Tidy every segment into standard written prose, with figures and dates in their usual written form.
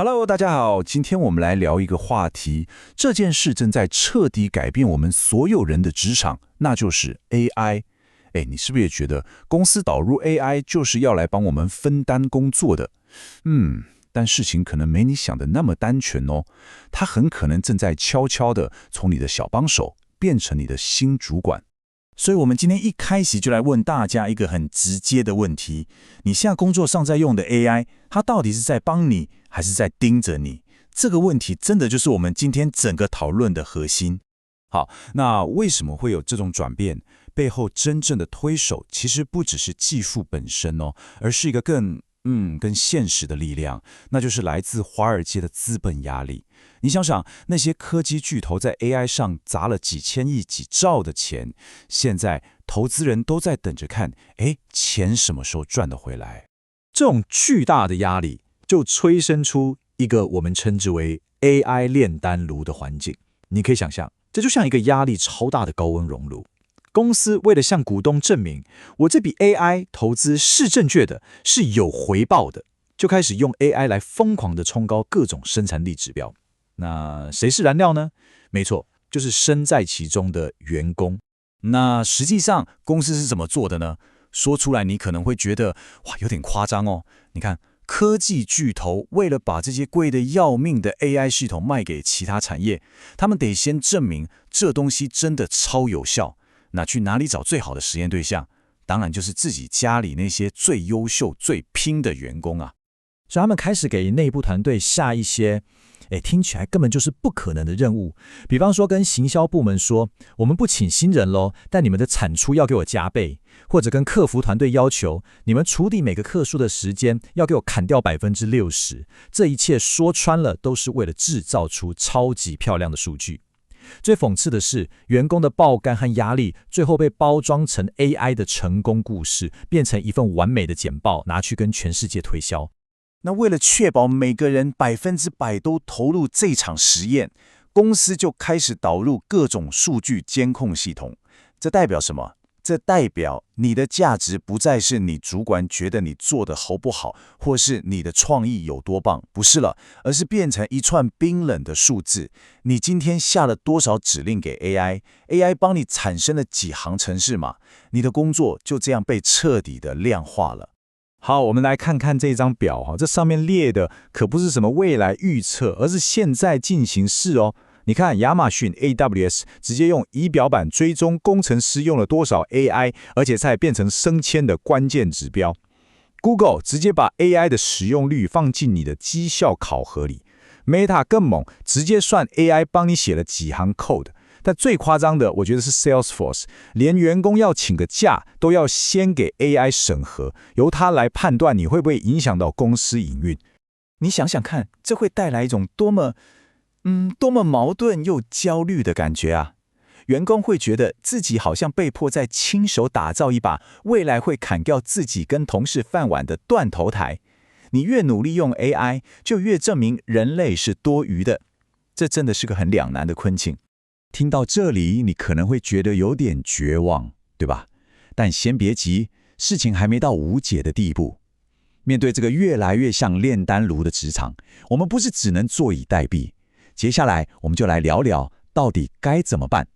Hello，大家好，今天我们来聊一个话题，这件事正在彻底改变我们所有人的职场，那就是 AI。你是不是也觉得公司导入 AI 就是要来帮我们分担工作的？但事情可能没你想的那么单纯哦，它很可能正在悄悄地从你的小帮手变成你的新主管。所以我们今天一开始就来问大家一个很直接的问题：你现在工作上在用的 AI，它到底是在帮你，还是在盯着你？这个问题真的就是我们今天整个讨论的核心。好，那为什么会有这种转变？背后真正的推手其实不只是技术本身哦，而是一个更现实的力量，那就是来自华尔街的资本压力。你想想，那些科技巨头在 AI 上砸了几千亿、几兆的钱，现在投资人都在等着看，钱什么时候赚得回来？这种巨大的压力就催生出一个我们称之为 AI 炼丹炉的环境。你可以想象，这就像一个压力超大的高温熔炉。公司为了向股东证明我这笔 AI 投资是正确的，是有回报的，就开始用 AI 来疯狂地冲高各种生产力指标。那谁是燃料呢？没错，就是身在其中的员工。那实际上公司是怎么做的呢？说出来你可能会觉得哇有点夸张哦。你看，科技巨头为了把这些贵得要命的 AI 系统卖给其他产业，他们得先证明这东西真的超有效。那去哪里找最好的实验对象？当然就是自己家里那些最优秀、最拼的员工啊。所以他们开始给内部团队下一些听起来根本就是不可能的任务。比方说跟行销部门说，我们不请新人咯，但你们的产出要给我加倍。或者跟客服团队要求，你们处理每个客诉的时间要给我砍掉60%。这一切说穿了都是为了制造出超级漂亮的数据。最讽刺的是，员工的爆肝和压力最后被包装成 AI 的成功故事，变成一份完美的简报，拿去跟全世界推销。那为了确保每个人100%都投入这场实验，公司就开始导入各种数据监控系统。这代表什么？这代表你的价值不再是你主管觉得你做的好不好，或是你的创意有多棒，不是了，而是变成一串冰冷的数字。你今天下了多少指令给 AI，AI 帮你产生了几行程式码，你的工作就这样被彻底的量化了。好，我们来看看这张表，这上面列的可不是什么未来预测，而是现在进行式哦。你看，亚马逊 AWS 直接用仪表板追踪工程师用了多少 AI， 而且才变成升迁的关键指标。Google 直接把 AI 的使用率放进你的绩效考核里。Meta 更猛，直接算 AI 帮你写了几行 code。但最夸张的，我觉得是 Salesforce， 连员工要请个假都要先给 AI 审核，由它来判断你会不会影响到公司营运。你想想看，这会带来一种多么矛盾又焦虑的感觉啊！员工会觉得自己好像被迫在亲手打造一把未来会砍掉自己跟同事饭碗的断头台。你越努力用 AI， 就越证明人类是多余的。这真的是个很两难的困境。听到这里，你可能会觉得有点绝望，对吧？但先别急，事情还没到无解的地步。面对这个越来越像炼丹炉的职场，我们不是只能坐以待毙。接下来我们就来聊聊到底该怎么办。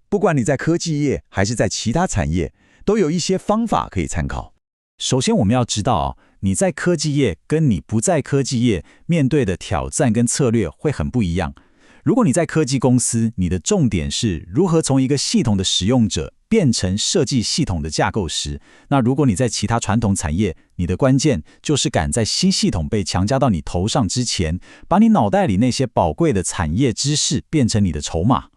不管你在科技业还是在其他产业，都有一些方法可以参考。首先我们要知道你在科技业跟你不在科技业面对的挑战跟策略会很不一样。如果你在科技公司，你的重点是如何从一个系统的使用者变成设计系统的架构师，那如果你在其他传统产业，你的关键就是赶在新系统被强加到你头上之前，把你脑袋里那些宝贵的产业知识变成你的筹码。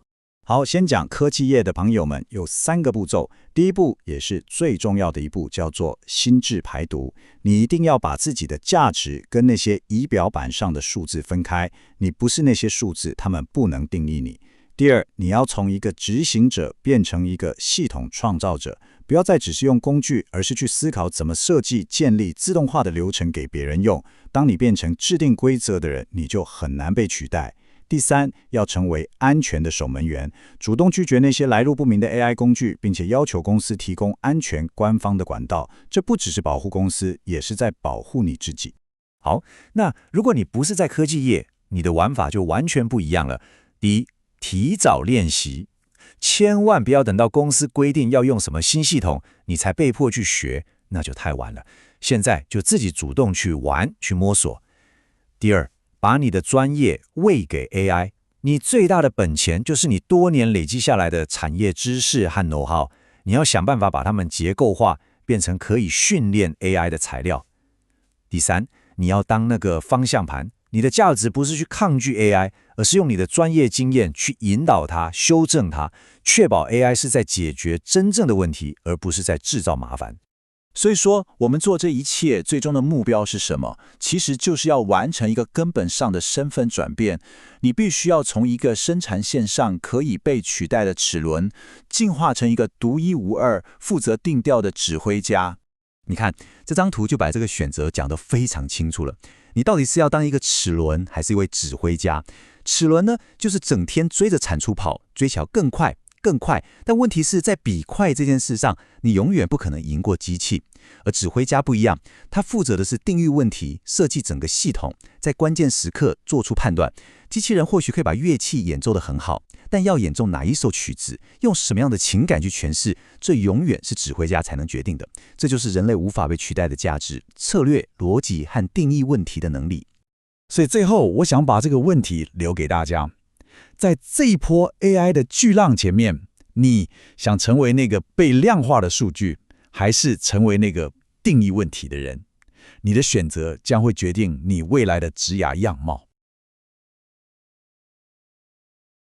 好，先讲科技业的朋友们有3个步骤。第一步也是最重要的一步，叫做心智排毒。你一定要把自己的价值跟那些仪表板上的数字分开，你不是那些数字，他们不能定义你。第二，你要从一个执行者变成一个系统创造者，不要再只是用工具，而是去思考怎么设计、建立自动化的流程给别人用。当你变成制定规则的人，你就很难被取代。第三，要成为安全的守门员，主动拒绝那些来路不明的 AI 工具，并且要求公司提供安全官方的管道。这不只是保护公司，也是在保护你自己。好，那如果你不是在科技业，你的玩法就完全不一样了。第一，提早练习，千万不要等到公司规定要用什么新系统，你才被迫去学，那就太晚了。现在就自己主动去玩，去摸索。第二，把你的专业喂给 AI， 你最大的本钱就是你多年累积下来的产业知识和 know-how， 你要想办法把它们结构化，变成可以训练 AI 的材料。第三，你要当那个方向盘，你的价值不是去抗拒 AI， 而是用你的专业经验去引导它、修正它，确保 AI 是在解决真正的问题，而不是在制造麻烦。所以说，我们做这一切最终的目标是什么？其实就是要完成一个根本上的身份转变。你必须要从一个生产线上可以被取代的齿轮，进化成一个独一无二、负责定调的指挥家。你看这张图就把这个选择讲得非常清楚了。你到底是要当一个齿轮，还是一位指挥家？齿轮呢，就是整天追着产出跑，追求更快。更快，但问题是在比快这件事上，你永远不可能赢过机器。而指挥家不一样，他负责的是定义问题，设计整个系统，在关键时刻做出判断。机器人或许可以把乐器演奏得很好，但要演奏哪一首曲子，用什么样的情感去诠释，这永远是指挥家才能决定的。这就是人类无法被取代的价值：策略、逻辑和定义问题的能力。所以最后，我想把这个问题留给大家。在这一波 AI 的巨浪前面，你想成为那个被量化的数据，还是成为那个定义问题的人？你的选择将会决定你未来的职涯样貌。